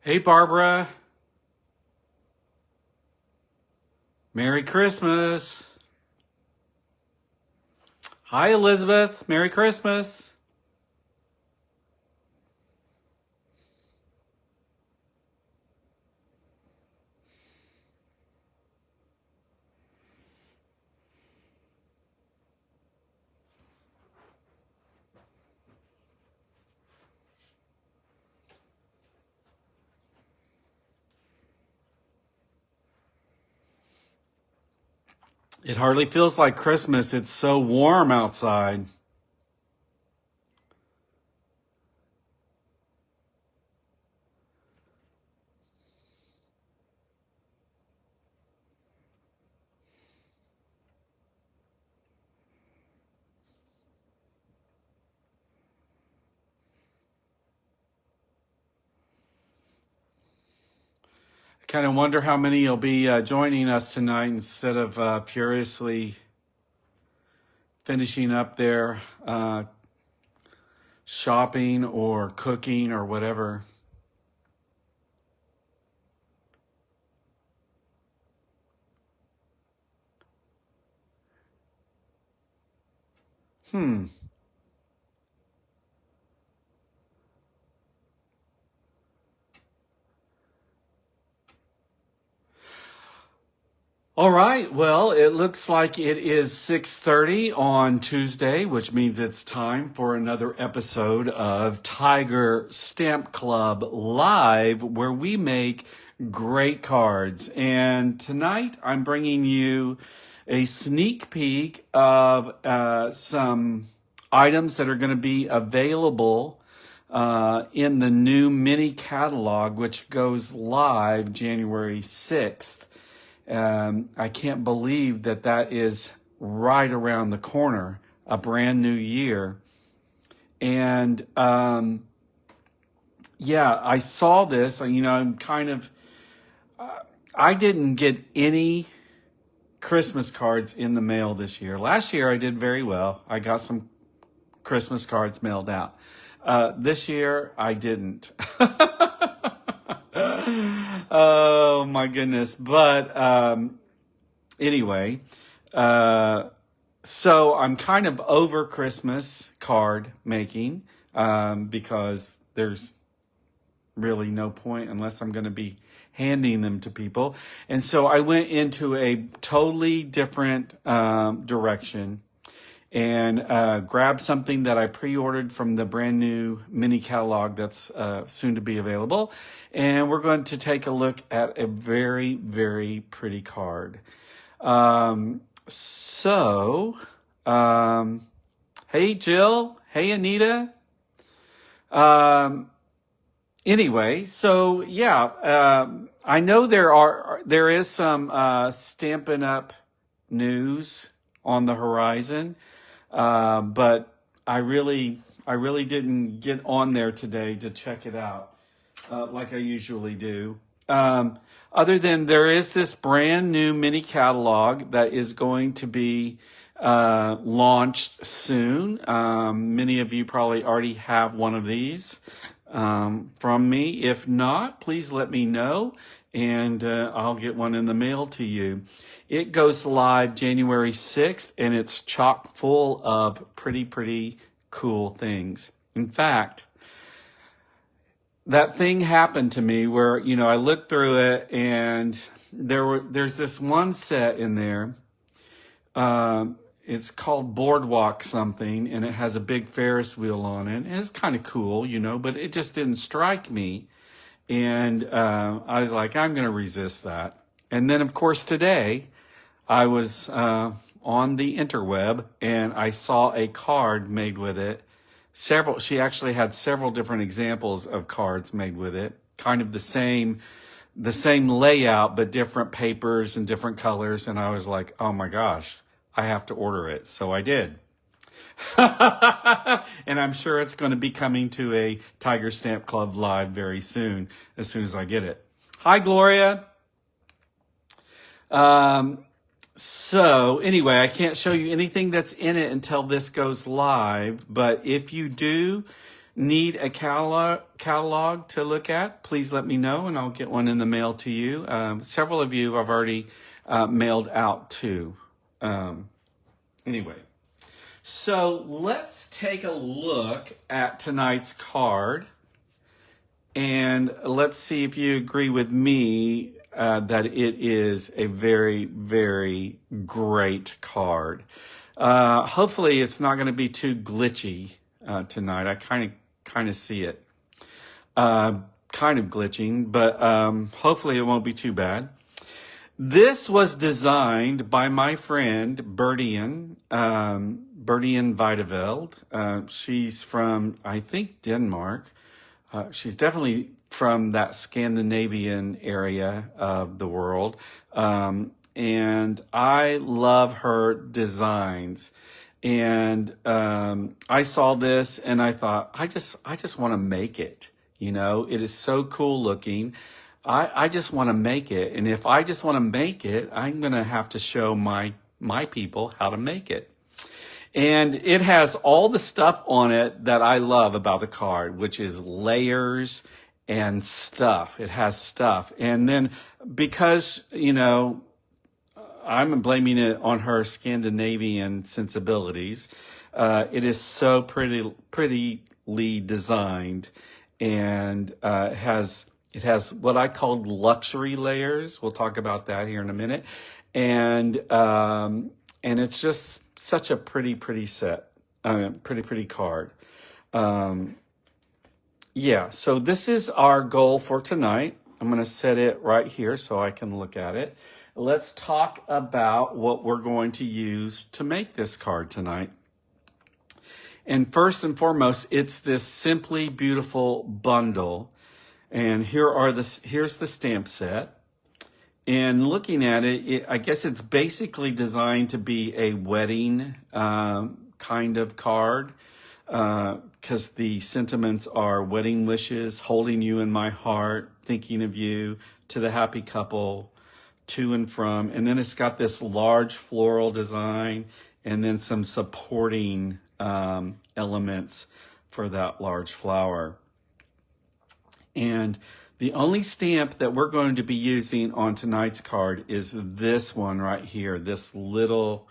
Hey, Barbara. Merry Christmas. Hi, Elizabeth. Merry Christmas. It hardly feels like Christmas. It's so warm outside. I kind of wonder how many will be joining us tonight instead of furiously finishing up their shopping or cooking or whatever. Hmm. All right. Well, it looks like it is 6:30 on Tuesday, which means it's time for another episode of Tiger Stamp Club Live, where we make great cards. And tonight I'm bringing you a sneak peek of some items that are going to be available in the new mini catalog, which goes live January 6th. I can't believe that that is right around the corner, a brand new year. And yeah, I saw this. I'm kind of, I didn't get any Christmas cards in the mail this year. Last year I did very well. I got some Christmas cards mailed out. This year I didn't. Oh my goodness. But anyway, so I'm kind of over Christmas card making because there's really no point unless I'm going to be handing them to people. And so I went into a totally different direction and grabbed something that I pre-ordered from the brand new mini catalog that's soon to be available. And we're going to take a look at a very, very pretty card. So, hey, Jill. Hey, Anita. Um, anyway, so yeah, I know there is some Stampin' Up news on the horizon. But I really didn't get on there today to check it out, like I usually do. Other than there is this brand new mini catalog that is going to be, launched soon. Many of you probably already have one of these, from me. If not, please let me know and, I'll get one in the mail to you. It goes live January 6th, and it's chock full of pretty, pretty cool things. In fact, that thing happened to me where, I looked through it and there's this one set in there. It's called Boardwalk something, and it has a big Ferris wheel on it. And it's kind of cool, but it just didn't strike me. And I was like, I'm going to resist that. And then, of course, today I was on the interweb and I saw a card made with it. She actually had several different examples of cards made with it, kind of the same layout, but different papers and different colors. And I was like, oh my gosh, I have to order it. So I did. And I'm sure it's going to be coming to a Tiger Stamp Club Live very soon as I get it. Hi, Gloria. So anyway, I can't show you anything that's in it until this goes live. But if you do need a catalog to look at, please let me know and I'll get one in the mail to you. Several of you I've already mailed out to. Anyway, so let's take a look at tonight's card and let's see if you agree with me that it is a very, very great card. Hopefully it's not going to be too glitchy tonight. I kind of see it kind of glitching, but hopefully it won't be too bad. This was designed by my friend Bertien Videveld. She's from, I think, Denmark. She's definitely from that Scandinavian area of the world. And I love her designs. And I saw this and I thought, I just want to make it. You know, it is so cool looking. I just want to make it. And if I just want to make it, I'm going to have to show my people how to make it. And it has all the stuff on it that I love about the card, which is layers and stuff. It has stuff. And then because, you know, I'm blaming it on her Scandinavian sensibilities, it is so prettily designed, and it has what I call luxury layers. We'll talk about that here in a minute. And it's just such a pretty set, pretty card. Yeah, so this is our goal for tonight. I'm going to set it right here so I can look at it. Let's talk about what we're going to use to make this card tonight. And first and foremost, it's this Simply Beautiful bundle. And here's the stamp set. And looking at it, I guess it's basically designed to be a wedding kind of card, because the sentiments are wedding wishes, holding you in my heart, thinking of you, to the happy couple, to and from. And then it's got this large floral design and then some supporting elements for that large flower. And the only stamp that we're going to be using on tonight's card is this one right here, this little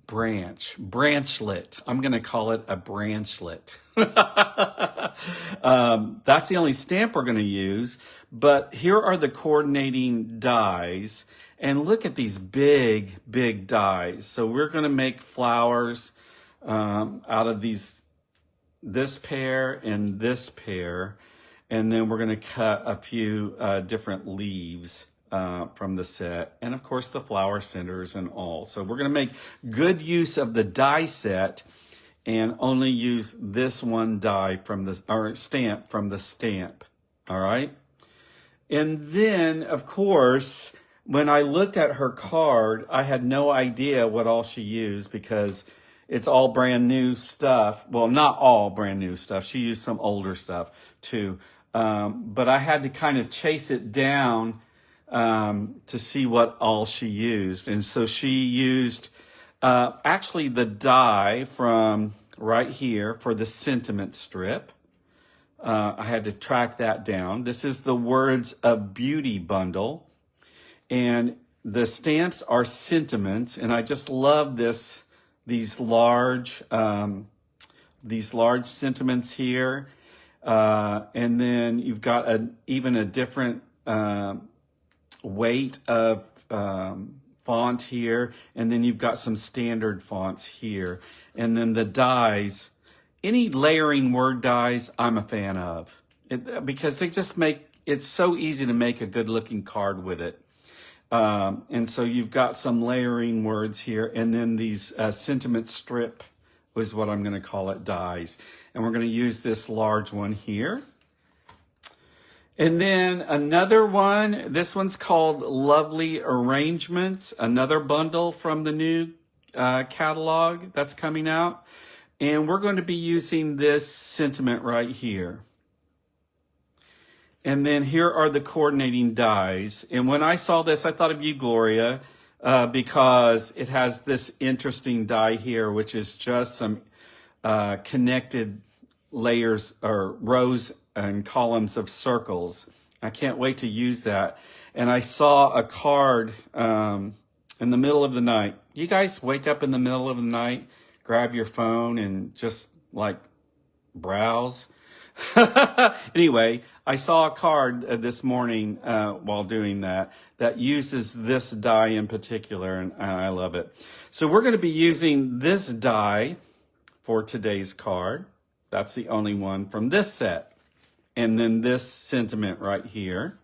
branchlet. I'm going to call it a branchlet. That's the only stamp we're going to use. But here are the coordinating dies. And look at these big dies. So we're going to make flowers out of this pair and this pair. And then we're going to cut a few different leaves from the set. And of course the flower centers and all. So we're going to make good use of the die set and only use this one die from the, or stamp from the stamp. All right. And then of course, when I looked at her card, I had no idea what all she used because it's all brand new stuff. Well, not all brand new stuff. She used some older stuff too. But I had to kind of chase it down to see what all she used. And so she used actually the die from right here for the sentiment strip. I had to track that down. This is the Words of Beauty bundle. And the stamps are sentiments. And I just love these large sentiments here. And then you've got even a different weight of font here, and then you've got some standard fonts here. And then the dies, any layering word dies, I'm a fan of because they just make it's so easy to make a good looking card with it. And so you've got some layering words here, and then these sentiment strip was what I'm going to call it, dies. And we're going to use this large one here. And then another one, this one's called Lovely Arrangements, another bundle from the new catalog that's coming out. And we're going to be using this sentiment right here. And then here are the coordinating dies. And when I saw this, I thought of you, Gloria, because it has this interesting die here, which is just some connected layers or rows and columns of circles. I can't wait to use that. And I saw a card in the middle of the night. You guys wake up in the middle of the night, grab your phone and just like browse. Anyway, I saw a card this morning while doing that uses this die in particular, and I love it. So we're going to be using this die for today's card. That's the only one from this set. And then this sentiment right here.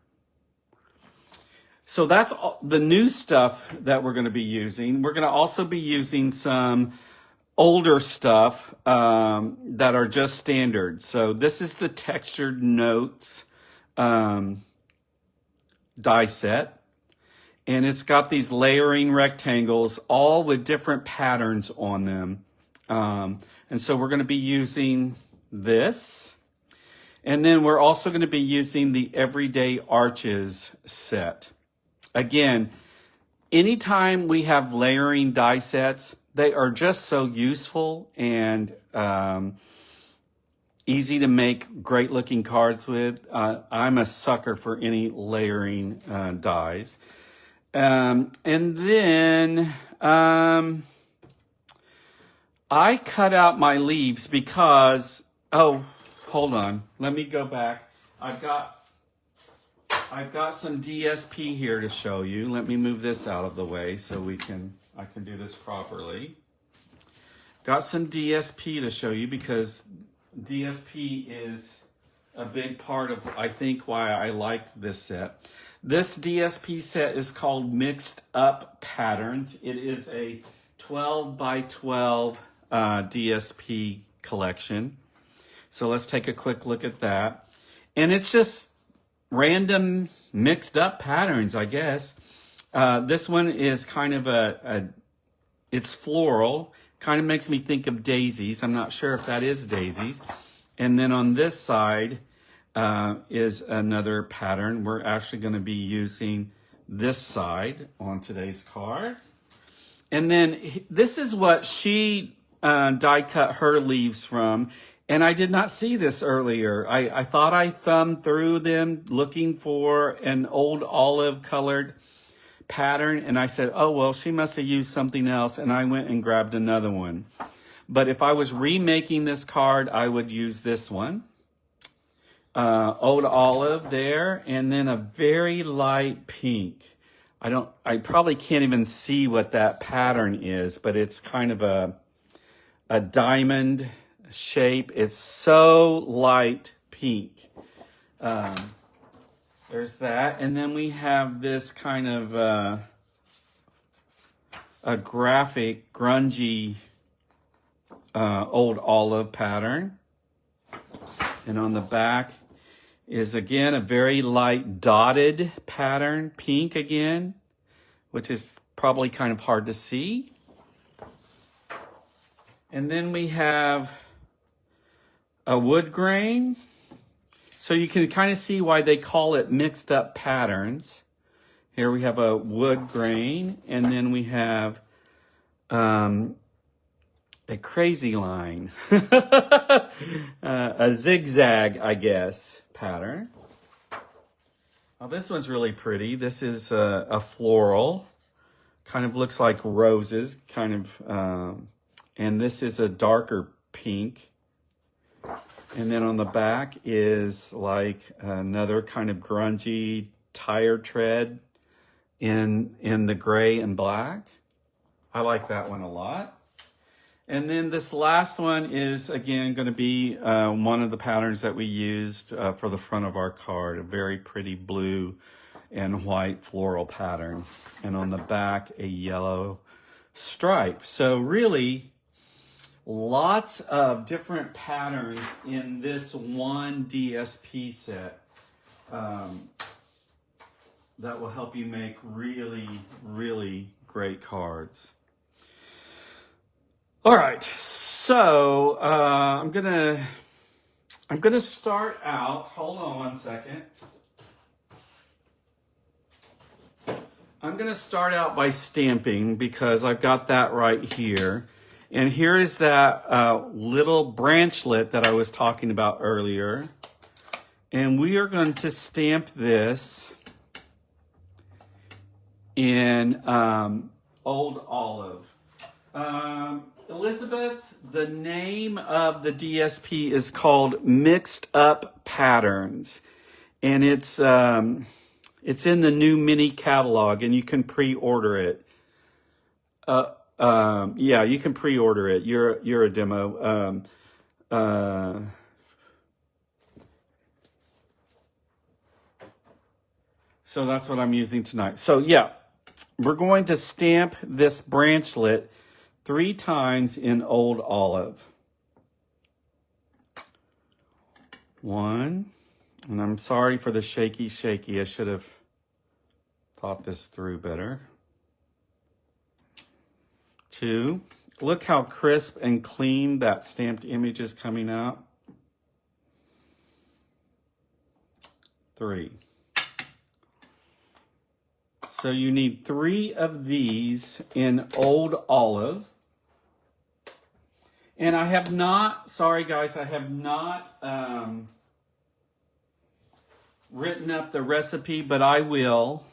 So that's all the new stuff that we're going to be using. We're going to also be using some older stuff that are just standard. So this is the Textured Notes die set. And it's got these layering rectangles, all with different patterns on them. And so we're going to be using this. And then we're also going to be using the Everyday Arches set. Again, anytime we have layering die sets, they are just so useful and easy to make great looking cards with. I'm a sucker for any layering dies. And then I cut out my leaves because, oh, hold on. Let me go back. I've got some DSP here to show you. Let me move this out of the way so I can do this properly. Got some DSP to show you because DSP is a big part of, I think, why I like this set. This DSP set is called Mixed Up Patterns. It is a 12 by 12 DSP collection. So let's take a quick look at that. And it's just random mixed up patterns, I guess. This one is kind of it's floral. Kind of makes me think of daisies. I'm not sure if that is daisies. And then on this side is another pattern. We're actually going to be using this side on today's card. And then this is what she die cut her leaves from. And I did not see this earlier. I thought I thumbed through them looking for an old olive colored pattern. And I said, oh, well, she must have used something else. And I went and grabbed another one. But if I was remaking this card, I would use this one. Old olive there. And then a very light pink. I probably can't even see what that pattern is, but it's kind of a diamond shape. It's so light pink. There's that. And then we have this kind of a graphic, grungy old olive pattern. And on the back is again a very light dotted pattern, pink again, which is probably kind of hard to see. And then we have a wood grain. So you can kind of see why they call it mixed up patterns. Here we have a wood grain, and then we have a crazy line, a zigzag, I guess, pattern. Now this one's really pretty. This is a floral, kind of looks like roses, kind of, and this is a darker pink. And then on the back is like another kind of grungy tire tread in the gray and black. I like that one a lot. And then this last one is, again, going to be one of the patterns that we used for the front of our card, a very pretty blue and white floral pattern. And on the back, a yellow stripe. So really, lots of different patterns in this one DSP set that will help you make really, really great cards. All right, so I'm gonna start out. Hold on one second. I'm gonna start out by stamping because I've got that right here. And here is that little branchlet that I was talking about earlier. And we are going to stamp this in Old Olive. Elizabeth, the name of the DSP is called Mixed Up Patterns. And it's in the new mini catalog, and you can pre-order it. Yeah, you can pre-order it. You're a demo. So that's what I'm using tonight. So yeah, we're going to stamp this branchlet 3 times in Old Olive. 1, and I'm sorry for the shaky. I should have thought this through better. 2, look how crisp and clean that stamped image is coming out. 3. So you need 3 of these in Old Olive. And I have not, sorry guys, I have not written up the recipe, but I will,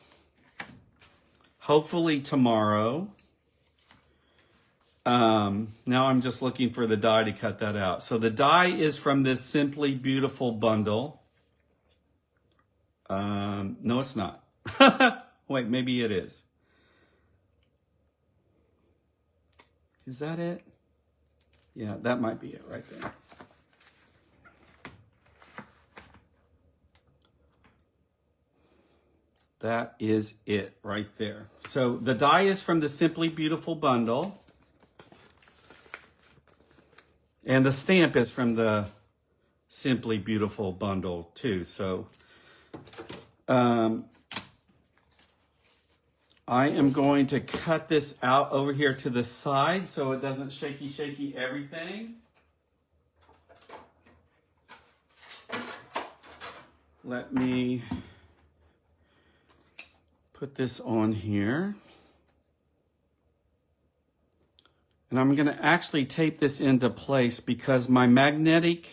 hopefully tomorrow. Now I'm just looking for the die to cut that out. So the die is from this Simply Beautiful bundle. No, it's not. Wait, maybe it is. Is that it? Yeah, that might be it right there. That is it right there. So the die is from the Simply Beautiful bundle. And the stamp is from the Simply Beautiful bundle too. So I am going to cut this out over here to the side so it doesn't shaky everything. Let me put this on here. And I'm going to actually tape this into place because my magnetic,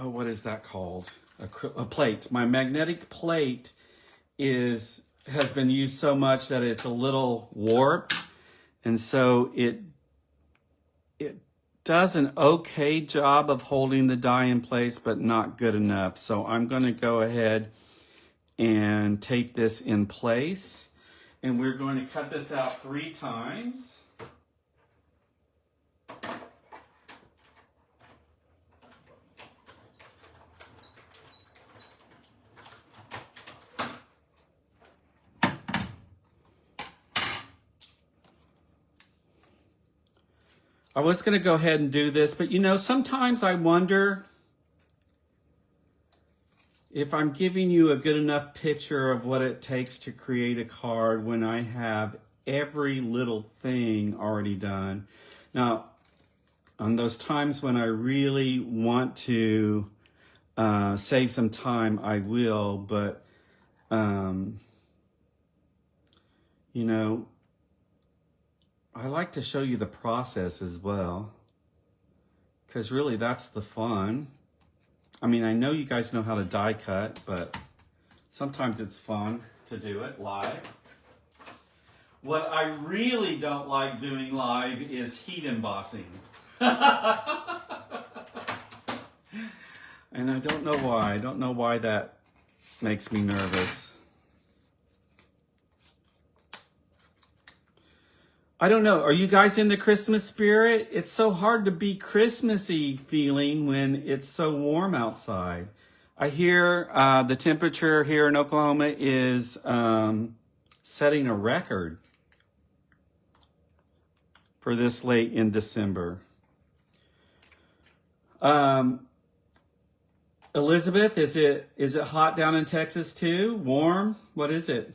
what is that called? A plate. My magnetic plate has been used so much that it's a little warped. And so it does an okay job of holding the die in place, but not good enough. So I'm going to go ahead and tape this in place. And we're going to cut this out 3 times. I was going to go ahead and do this, but you know, sometimes I wonder if I'm giving you a good enough picture of what it takes to create a card when I have every little thing already done. Now, on those times when I really want to save some time, I will, but, you know, I like to show you the process as well, because really that's the fun. I mean, I know you guys know how to die cut, but sometimes it's fun to do it live. What I really don't like doing live is heat embossing. And I don't know why. I don't know why that makes me nervous. I don't know. Are you guys in the Christmas spirit? It's so hard to be Christmassy feeling when it's so warm outside. I hear the temperature here in Oklahoma is setting a record for this late in December. Elizabeth, is it hot down in Texas too? Warm? What is it?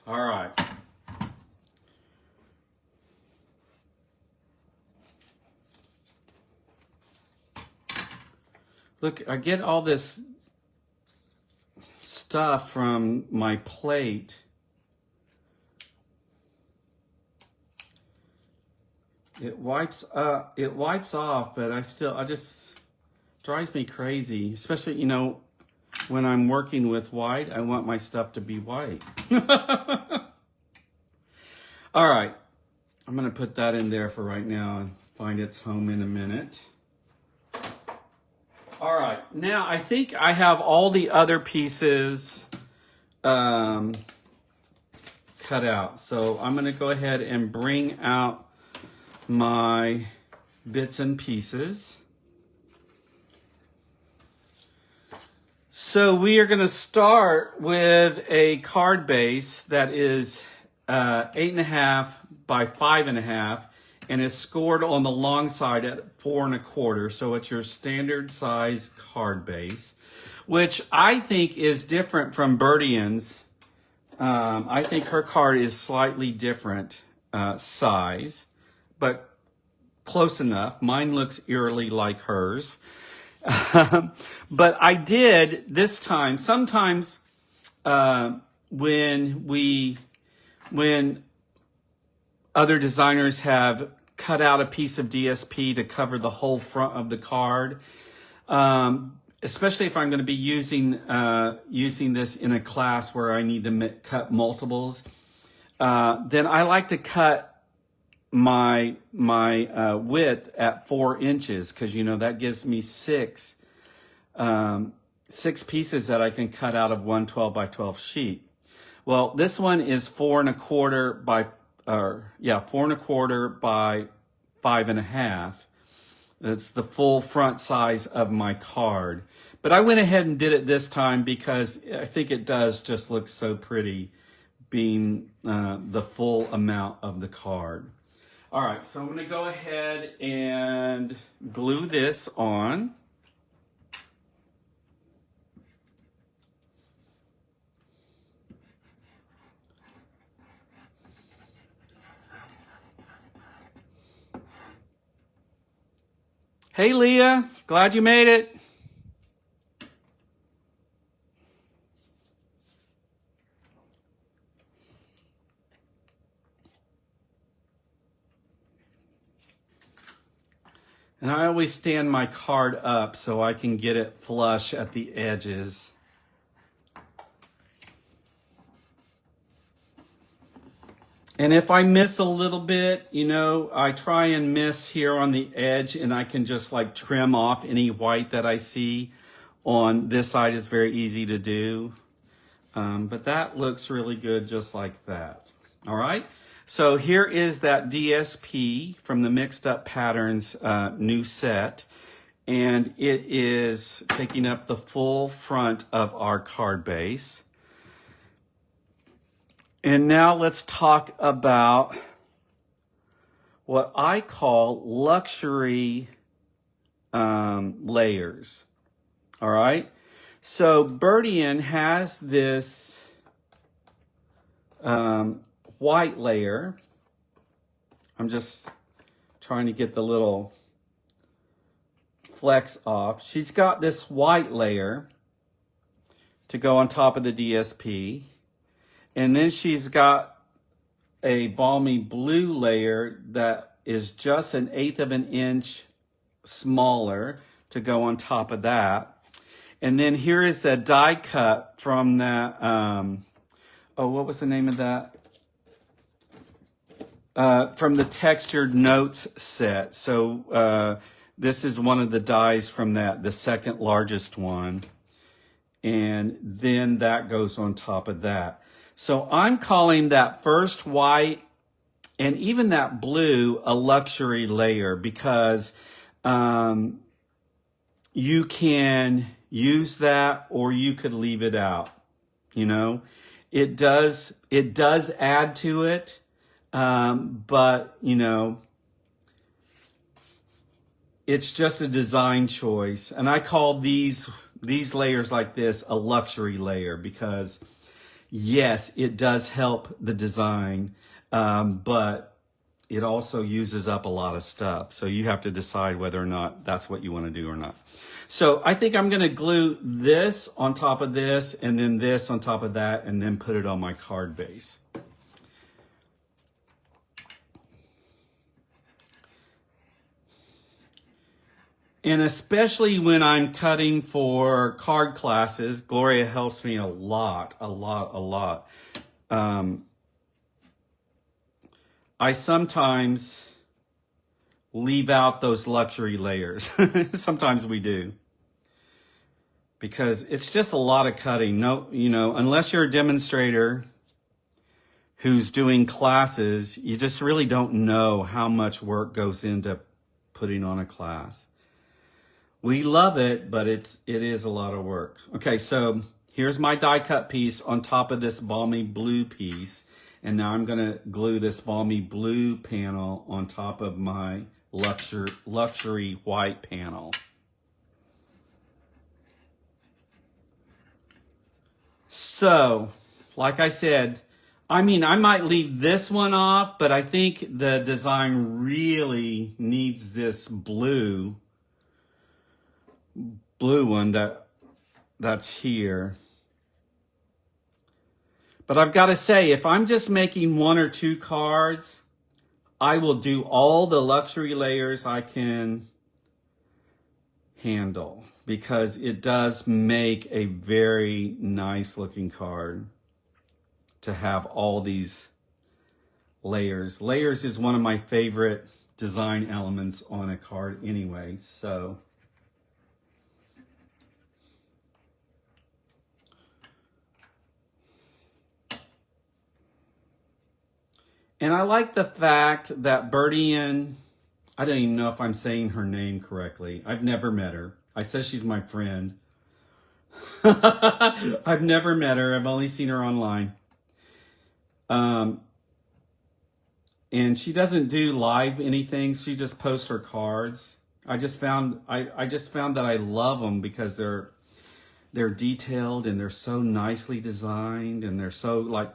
All right. Look, I get all this stuff from my plate. It wipes off, but I just drives me crazy, especially, you know, when I'm working with white, I want my stuff to be white. All right, I'm gonna put that in there for right now and find its home in a minute. All right, now I think I have all the other pieces cut out. So I'm gonna go ahead and bring out my bits and pieces. So we are gonna start with a card base that is 8.5 by 5.5 and is scored on the long side at 4 1/4. So it's your standard size card base, which I think is different from Bertian's. I think her card is slightly different size, but close enough. Mine looks eerily like hers. But I did this time, sometimes when other designers have cut out a piece of DSP to cover the whole front of the card, especially if I'm going to be using this in a class where I need to cut multiples, then I like to cut my width at 4 inches, because you know that gives me six pieces that I can cut out of one 12 by 12 sheet. Well, this one is 4 1/4 by 4 1/4 by 5.5. That's the full front size of my card. But I went ahead and did it this time because I think it does just look so pretty being the full amount of the card. All right, so I'm going to go ahead and glue this on. Hey, Leah, glad you made it. And I always stand my card up so I can get it flush at the edges. And if I miss a little bit, you know, I try and miss here on the edge, and I can just like trim off any white that I see on this side. Is very easy to do. But that looks really good just like that. All right. So here is that DSP from the Mixed Up Patterns new set. And it is taking up the full front of our card base. And now let's talk about what I call luxury layers. All right. So Bertian has this white layer. I'm just trying to get the little flecks off. She's got this white layer to go on top of the DSP. And then she's got a balmy blue layer that is just 1/8 of an inch smaller to go on top of that. And then here is the die cut from that, what was the name of that? From the Textured Notes set. So this is one of the dies from that, the second largest one. And then that goes on top of that. So I'm calling that first white and even that blue a luxury layer, because you can use that or you could leave it out. You know, it does add to it, but you know, it's just a design choice. And I call these layers like this a luxury layer, because yes, it does help the design, but it also uses up a lot of stuff. So you have to decide whether or not that's what you want to do or not. So I think I'm going to glue this on top of this and then this on top of that and then put it on my card base. And especially when I'm cutting for card classes, Gloria helps me a lot. I sometimes leave out those luxury layers. Sometimes we do. Because it's just a lot of cutting. No, unless you're a demonstrator who's doing classes, you just really don't know how much work goes into putting on a class. We love it, but it is a lot of work. Okay, so here's my die cut piece on top of this balmy blue piece. And now I'm gonna glue this balmy blue panel on top of my luxury white panel. So, like I said, I might leave this one off, but I think the design really needs this blue one that's here. But I've got to say, if I'm just making 1 or 2 cards, I will do all the luxury layers I can handle because it does make a very nice looking card to have all these layers. Layers is one of my favorite design elements on a card anyway, so. And I like the fact that Bertian, I don't even know if I'm saying her name correctly. I've never met her. I said she's my friend. I've never met her. I've only seen her online. And she doesn't do live anything. She just posts her cards. I just found that I love them because they're detailed and they're so nicely designed and they're so like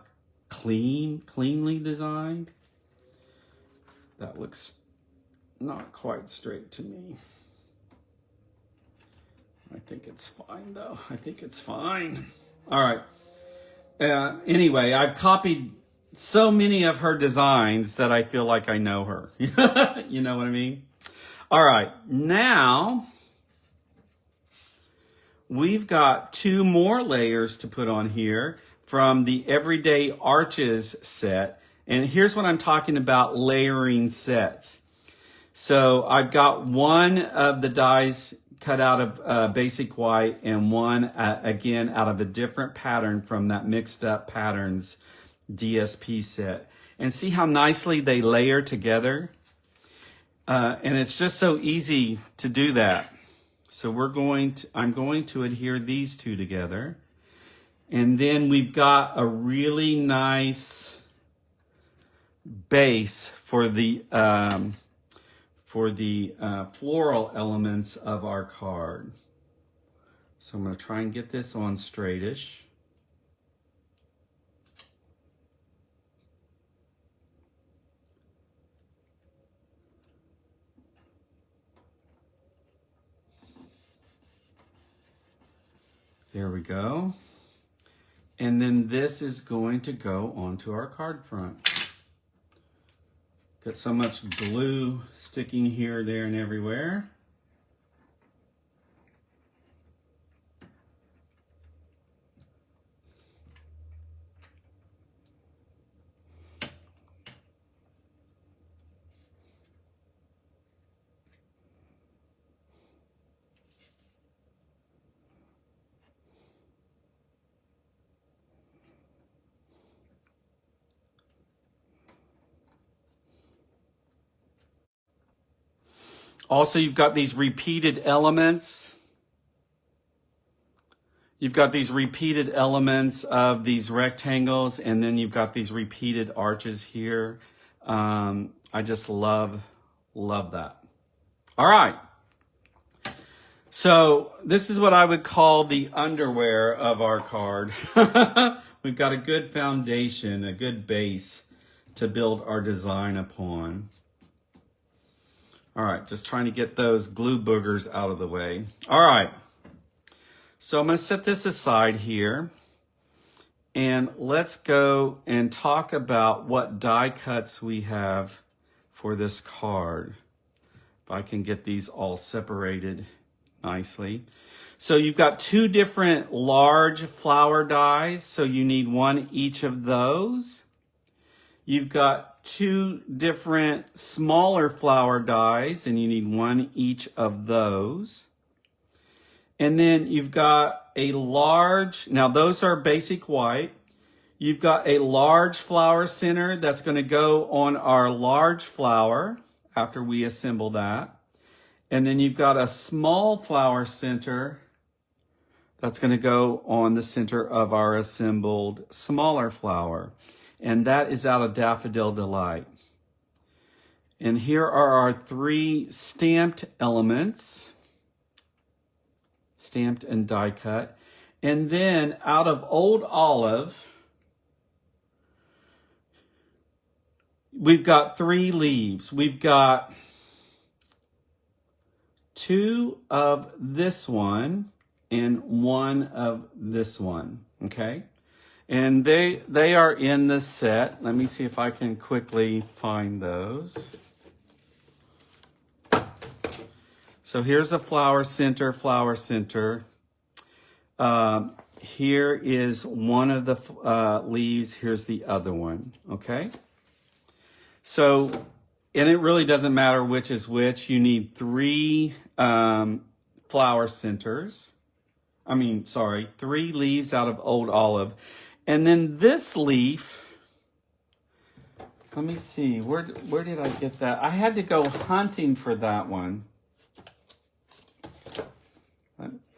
cleanly designed. That looks not quite straight to me. I think it's fine though. I think it's fine. All right. Anyway, I've copied so many of her designs that I feel like I know her. You know what I mean? All right. Now we've got 2 more layers to put on here from the Everyday Arches set. And here's what I'm talking about, layering sets. So I've got one of the dies cut out of basic white and one, again, out of a different pattern from that Mixed Up Patterns DSP set. And see how nicely they layer together? And it's just so easy to do that. So I'm going to adhere these 2 together. And then we've got a really nice base for the floral elements of our card. So I'm going to try and get this on straightish. There we go. And then this is going to go onto our card front. Got so much glue sticking here, there, and everywhere. Also, you've got these repeated elements. You've got these repeated elements of these rectangles, and then you've got these repeated arches here. I just love that. All right. So this is what I would call the underwear of our card. we've got a good foundation, a good base to build our design upon. All right, just trying to get those glue boogers out of the way. All right, so I'm going to set this aside here. And let's go and talk about what die cuts we have for this card. If I can get these all separated nicely. So you've got two different large flower dies, so you need one each of those. You've got two different smaller flower dies, and you need one each of those. And then you've got a large, now those are basic white. You've got a large flower center that's going to go on our large flower after we assemble that. And then you've got a small flower center that's going to go on the center of our assembled smaller flower. And that is out of Daffodil Delight. And here are our three stamped elements. Stamped and die cut. And then out of Old Olive, we've got three leaves. We've got two of this one and one of this one, okay? And they are in the set. Let me see if I can quickly find those. So here's a flower center, flower center. Here is one of the leaves. Here's the other one, okay? So, and it really doesn't matter which is which. You need three flower centers. Three leaves out of Old Olive. And then this leaf, let me see, where did I get that? I had to go hunting for that one.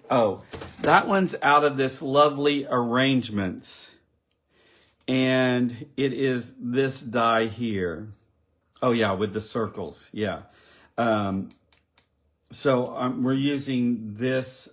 Oh, that one's out of this lovely Arrangements. And it is this die here. Oh yeah, with the circles, yeah. So we're using this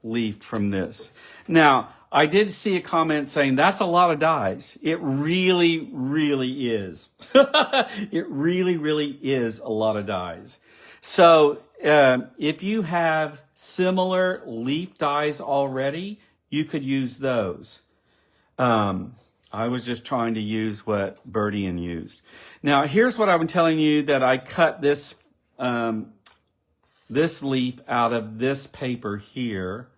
leaf from this. Now, I did see a comment saying that's a lot of dies. It really, really is. It really, really is a lot of dies. So if you have similar leaf dies already, you could use those. I was just trying to use what Bertien used. Now, here's what I'm telling you that I cut this this leaf out of this paper here.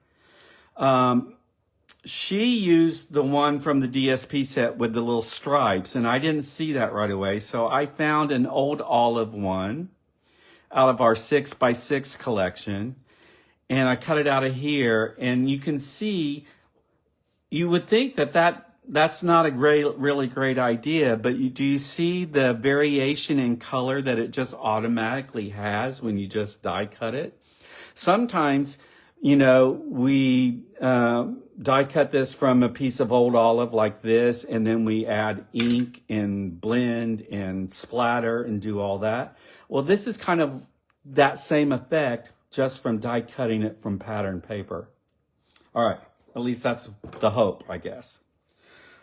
She used the one from the DSP set with the little stripes, and I didn't see that right away. So I found an Old Olive one out of our 6x6 collection, and I cut it out of here. And you can see, you would think that's not a really great idea, but do you see the variation in color that it just automatically has when you just die cut it? Sometimes, we die cut this from a piece of Old Olive like this, and then we add ink and blend and splatter and do all that. Well, this is kind of that same effect just from die cutting it from pattern paper. All right, at least that's the hope, I guess.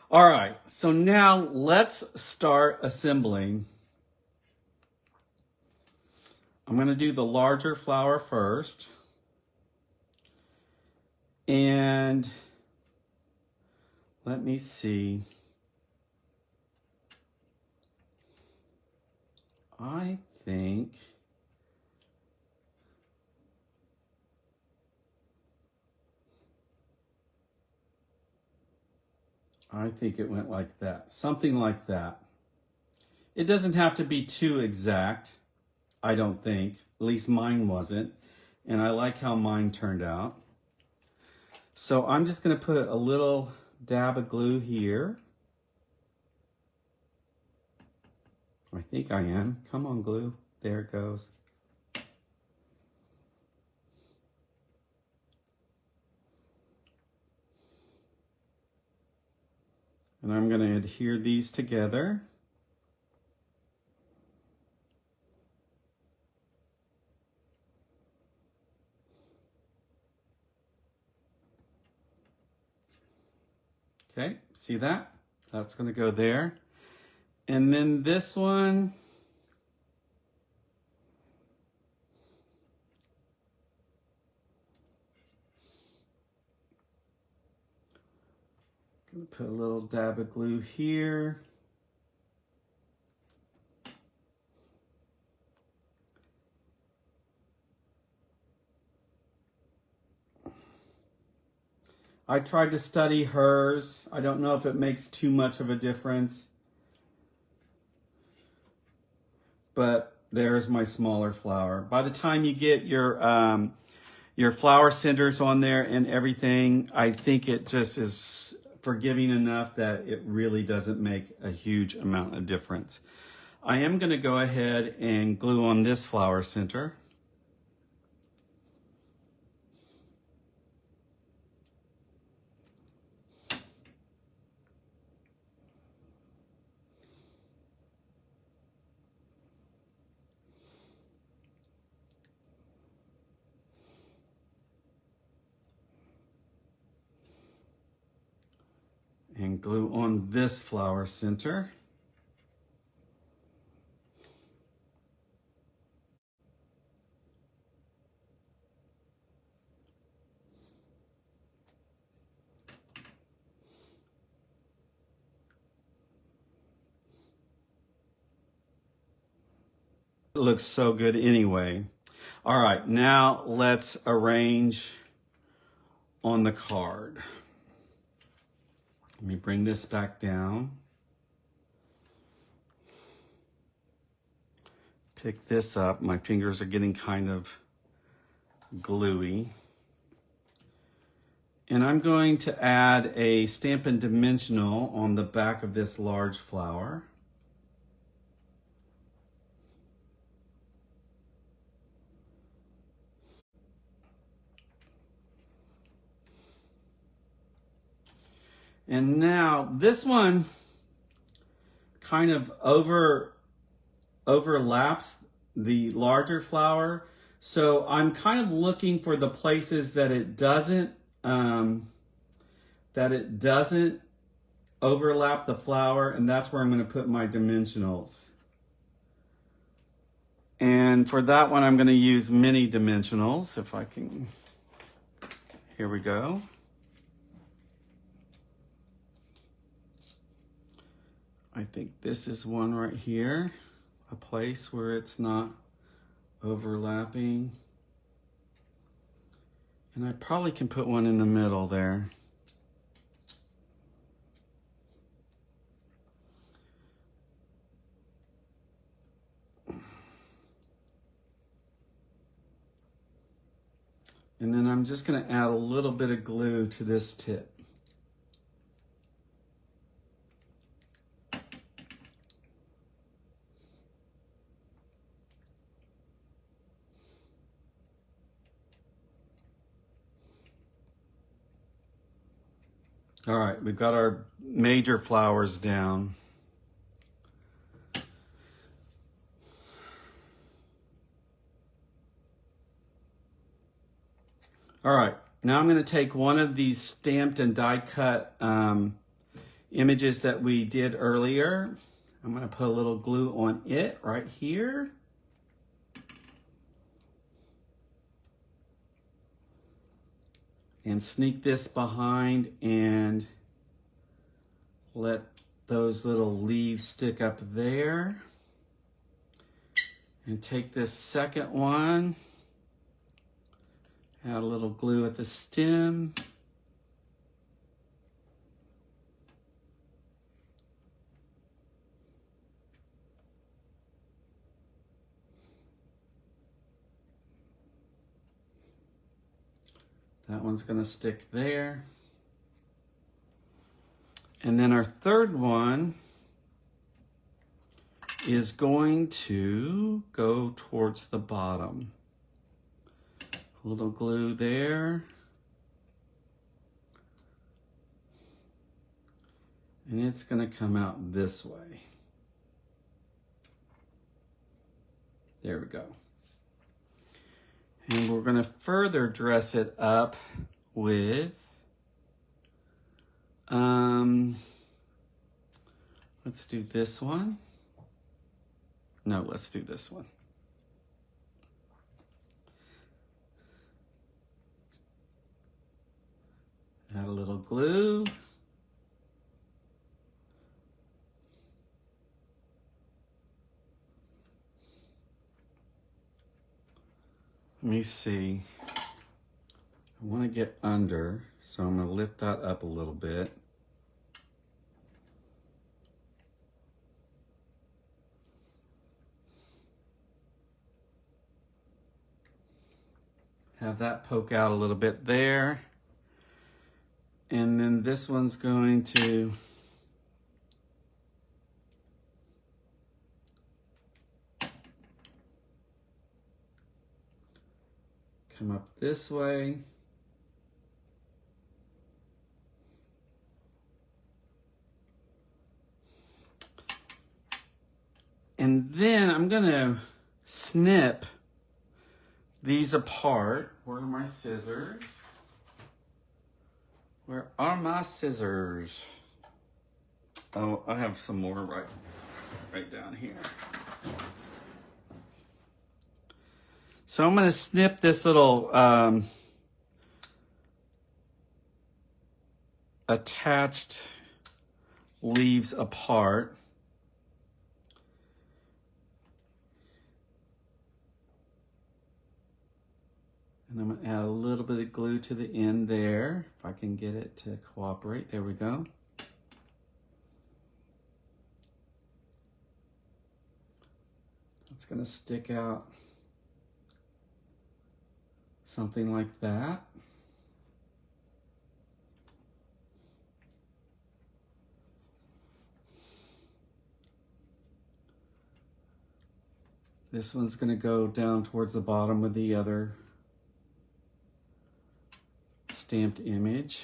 All right, so now let's start assembling. I'm going to do the larger flower first. And let me see. I think it went like that, something like that. It doesn't have to be too exact, I don't think. At least mine wasn't. And I like how mine turned out. So I'm just going to put a little dab of glue here. I think I am. Come on, glue. There it goes. And I'm going to adhere these together. Okay, see that? That's gonna go there. And then this one, gonna put a little dab of glue here. I tried to study hers. I don't know if it makes too much of a difference, but there's my smaller flower. By the time you get your flower centers on there and everything, I think it just is forgiving enough that it really doesn't make a huge amount of difference. I am going to go ahead and glue on this flower center. And glue on this flower center. It looks so good anyway. All right, now let's arrange on the card. Let me bring this back down. Pick this up. My fingers are getting kind of gluey. And I'm going to add a Stampin' Dimensional on the back of this large flower. And now this one kind of overlaps the larger flower. So I'm kind of looking for the places that it doesn't overlap the flower, and that's where I'm going to put my dimensionals. And for that one, I'm going to use mini dimensionals, if I can. Here we go. I think this is one right here, a place where it's not overlapping. And I probably can put one in the middle there. And then I'm just going to add a little bit of glue to this tip. All right, we've got our major flowers down. All right, now I'm going to take one of these stamped and die cut images that we did earlier. I'm going to put a little glue on it right here. And sneak this behind and let those little leaves stick up there. And take this second one, add a little glue at the stem. That one's going to stick there. And then our third one is going to go towards the bottom. A little glue there. And it's going to come out this way. There we go. And we're going to further dress it up with Um, let's do this one. No, let's do this one. Add a little glue. Let me see. I want to get under, so I'm going to lift that up a little bit. Have that poke out a little bit there. And then this one's going to come up this way. And then I'm gonna snip these apart. Where are my scissors? Where are my scissors? Oh, I have some more right down here. So I'm gonna snip this little attached leaves apart. And I'm gonna add a little bit of glue to the end there, if I can get it to cooperate. There we go. It's gonna stick out something like that. This one's gonna go down towards the bottom with the other stamped image.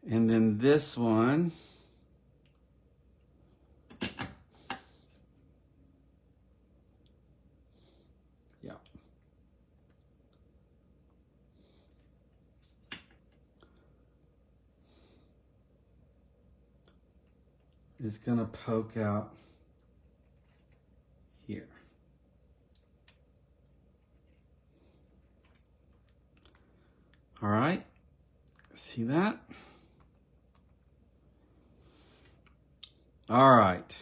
And then this one is gonna poke out here. All right, see that? All right.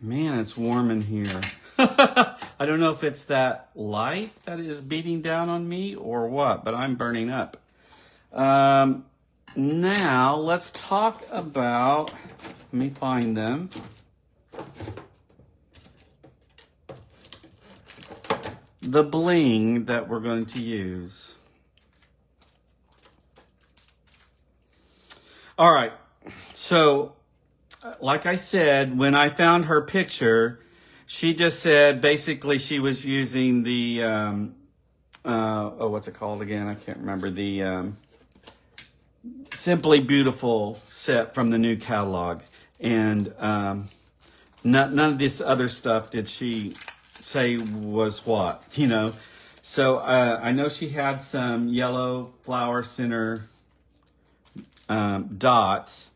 Man, it's warm in here. I don't know if it's that light that is beating down on me or what, but I'm burning up. Now, let's talk about, let me find them. The bling that we're going to use. All right, so like I said, when I found her picture, she just said basically she was using the, what's it called again? I can't remember. The Simply Beautiful set from the new catalog. And none of this other stuff did she say was what, you know. So I know she had some yellow flower center dots.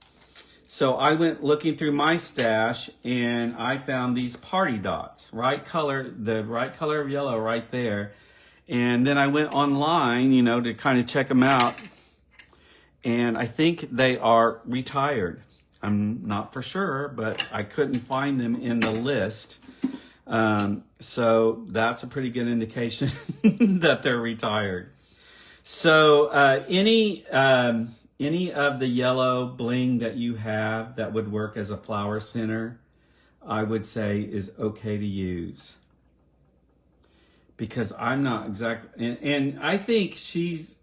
So I went looking through my stash and I found these party dots, the right color of yellow right there. And then I went online, you know, to kind of check them out. And I think they are retired. I'm not for sure, but I couldn't find them in the list. So that's a pretty good indication that they're retired. So any of the yellow bling that you have that would work as a flower center, I would say is okay to use. Because I'm not exactly, and I think she's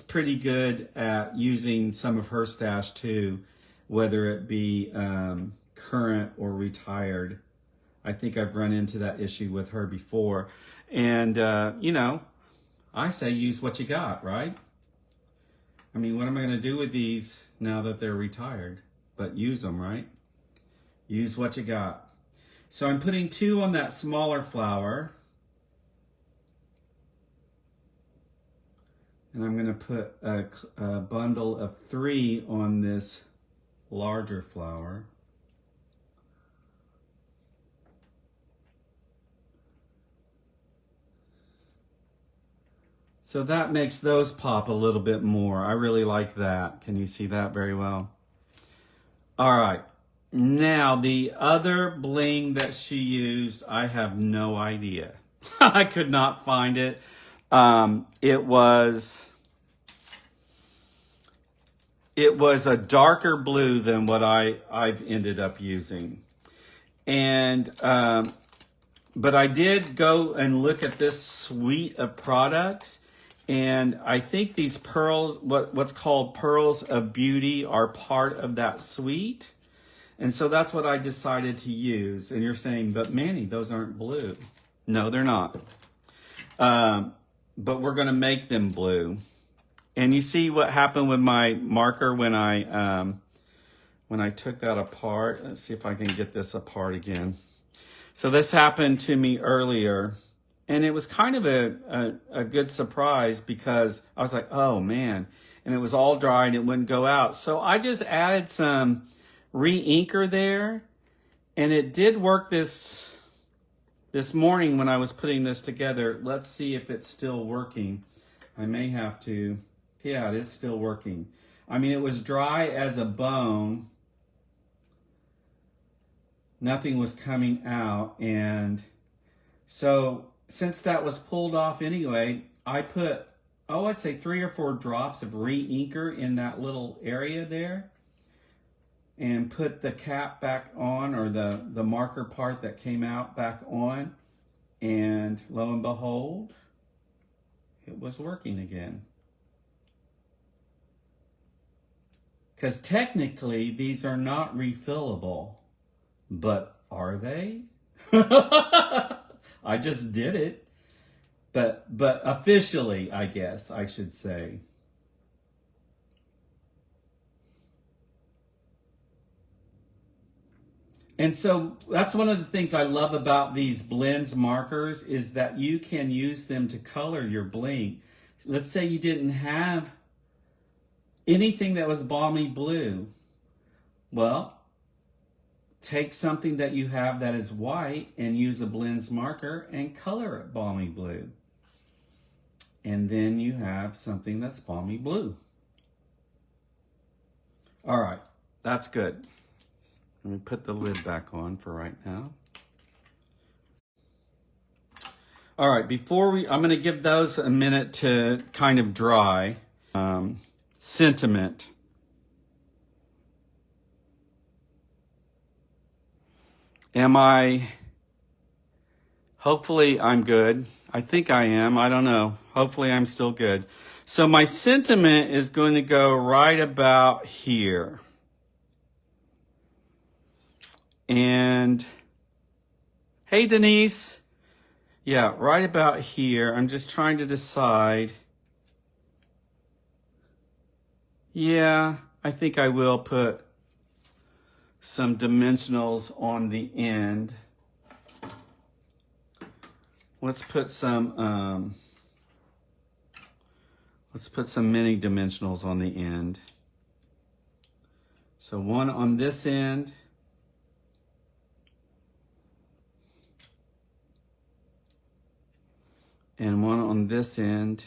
pretty good at using some of her stash too, whether it be current or retired. I think I've run into that issue with her before. And, you know, I say use what you got, right? I mean, what am I going to do with these now that they're retired? But use them, right? Use what you got. So I'm putting 2 on that smaller flower. And I'm going to put a bundle of 3 on this larger flower. So that makes those pop a little bit more. I really like that. Can you see that very well? All right. Now, the other bling that she used, I have no idea. I could not find it. It was a darker blue than what I've ended up using. And but I did go and look at this suite of products, and I think these pearls, what's called pearls of beauty, are part of that suite. And so that's what I decided to use. And you're saying, but Manny, those aren't blue. No, they're not. But we're going to make them blue. And you see what happened with my marker when I took that apart. Let's see if I can get this apart again. So this happened to me earlier, and it was kind of a good surprise because I was like, oh man, and it was all dry and it wouldn't go out. So I just added some re-inker there, and it did work this morning when I was putting this together. Let's see if it's still working. I may have to. Yeah, it is still working. I mean, it was dry as a bone. Nothing was coming out. And so since that was pulled off anyway, I put, I'd say 3 or 4 drops of re-inker in that little area there and put the cap back on, or the marker part that came out back on. And lo and behold, it was working again. Because technically, these are not refillable. But are they? I just did it. But officially, I guess I should say. And so that's one of the things I love about these blends markers, is that you can use them to color your bling. Let's say you didn't have anything that was balmy blue. Well, take something that you have that is white and use a blends marker and color it balmy blue. And then you have something that's balmy blue. All right, that's good. Let me put the lid back on for right now. All right, I'm going to give those a minute to kind of dry. Sentiment. Hopefully I'm good. I think I am. I don't know. Hopefully I'm still good. So my sentiment is going to go right about here. And hey, Denise. Yeah, right about here. I'm just trying to decide. Yeah, I think I will put some dimensionals on the end. Let's put some mini dimensionals on the end. So one on this end. And one on this end.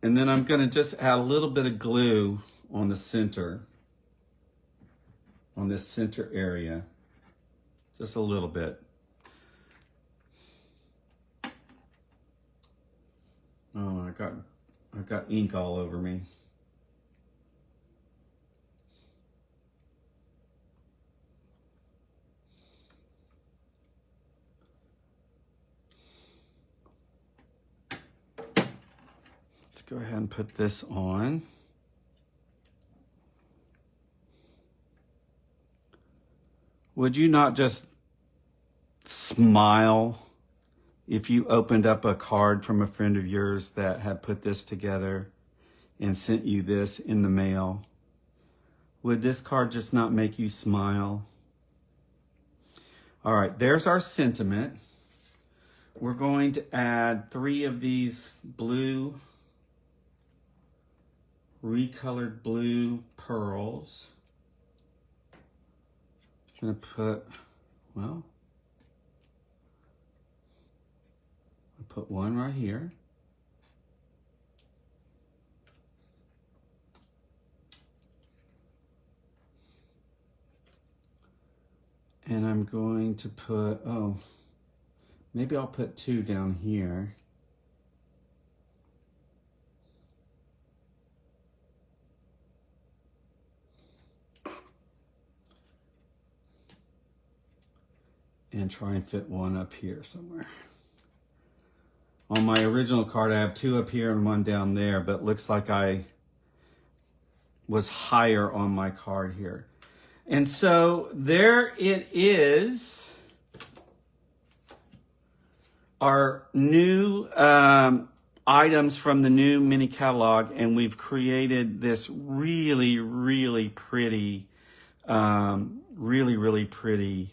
And then I'm going to just add a little bit of glue on the center, on this center area. Just a little bit. Oh, I got ink all over me. Let's go ahead and put this on. Would you not just smile if you opened up a card from a friend of yours that had put this together and sent you this in the mail? Would this card just not make you smile? All right, there's our sentiment. We're going to add 3 of these blue, recolored blue pearls. I'm going to put, well, I'll put one right here. And I'm going to put, oh, maybe I'll put 2 down here. And try and fit 1 up here somewhere. On my original card, I have 2 up here and 1 down there, but looks like I was higher on my card here. And so there it is, our new items from the new mini catalog, and we've created this really, really pretty, really pretty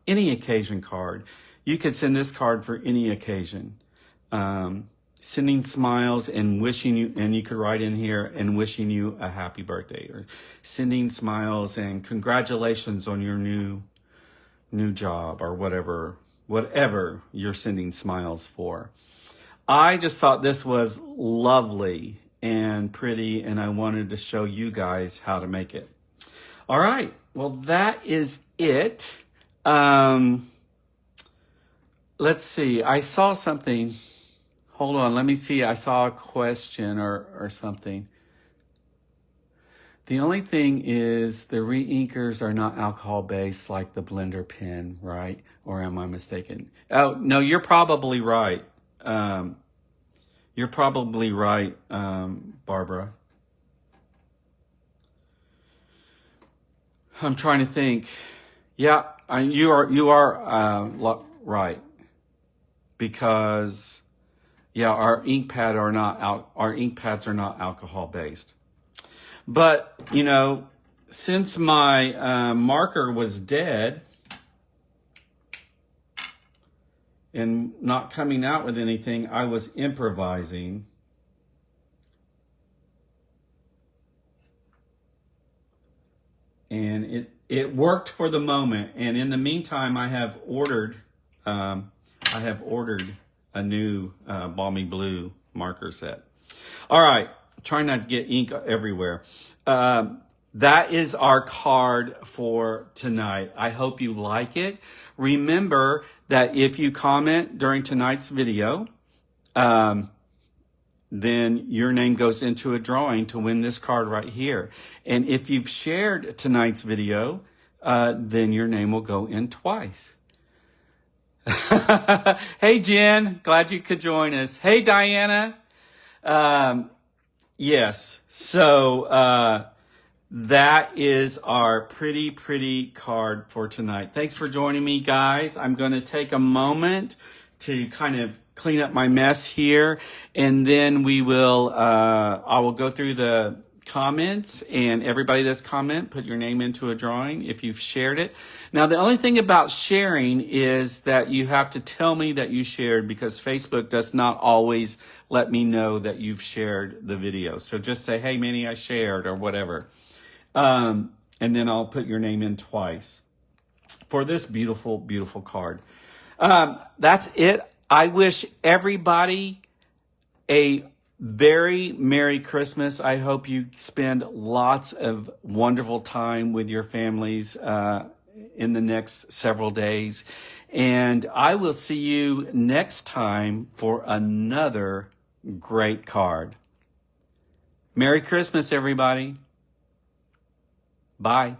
any occasion card. You could send this card for any occasion. Sending smiles and wishing you, and you could write in here, and wishing you a happy birthday, or sending smiles and congratulations on your new job, or whatever you're sending smiles for. I just thought this was lovely and pretty, and I wanted to show you guys how to make it. All right, well, that is it. Let's see, I saw something. Hold on, let me see. I saw a question or something. The only thing is the re-inkers are not alcohol-based like the blender pen, right? Or am I mistaken? Oh, no, you're probably right. You're probably right, Barbara. I'm trying to think. Yeah, you are right. Because... yeah, our ink pads are not alcohol based. But, you know, since my marker was dead and not coming out with anything, I was improvising. And it worked for the moment. And in the meantime, I have ordered a new Balmy Blue marker set. All right, trying not to get ink everywhere. That is our card for tonight. I hope you like it. Remember that if you comment during tonight's video, then your name goes into a drawing to win this card right here. And if you've shared tonight's video, then your name will go in twice. Hey, Jen, glad you could join us. Hey, Diana. Yes, so that is our pretty card for tonight. Thanks for joining me, guys. I'm going to take a moment to kind of clean up my mess here, and then I will go through the comments, and everybody that's put your name into a drawing if you've shared it. Now, the only thing about sharing is that you have to tell me that you shared, because Facebook does not always let me know that you've shared the video. So just say, hey, Minnie, I shared, or whatever. And then I'll put your name in twice for this beautiful card. That's it. I wish everybody a very Merry Christmas. I hope you spend lots of wonderful time with your families in the next several days. And I will see you next time for another great card. Merry Christmas, everybody. Bye.